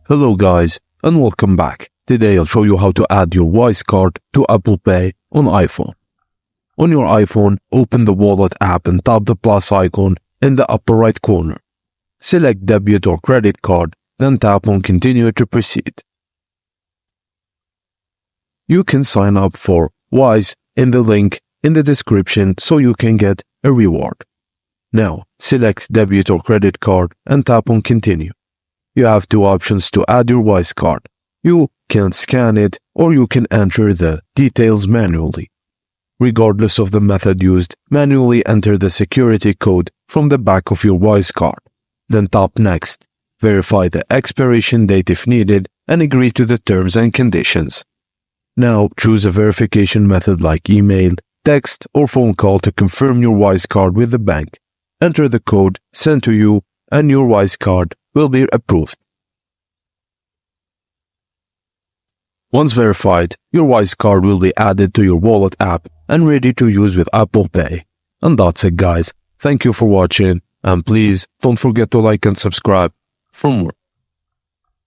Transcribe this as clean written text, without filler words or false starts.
Hello guys, and welcome back. Today I'll show you how to add your Wise card to Apple Pay on iPhone. On your iPhone, open the Wallet app and tap the plus icon in the upper right corner. Select debit or credit card, then tap on Continue to proceed. You can sign up for Wise in the link in the description so you can get a reward. Now, select debit or credit card and tap on Continue. You have two options to add your Wise card. You can scan it or you can enter the details manually. Regardless of the method used, manually enter the security code from the back of your Wise card. Then tap Next. Verify the expiration date if needed and agree to the terms and conditions. Now choose a verification method like email, text, or phone call to confirm your Wise card with the bank. Enter the code sent to you and your Wise card will be approved. Once verified, your Wise card will be added to your Wallet app and ready to use with Apple Pay. And that's it guys. Thank you for watching and please don't forget to like and subscribe for more.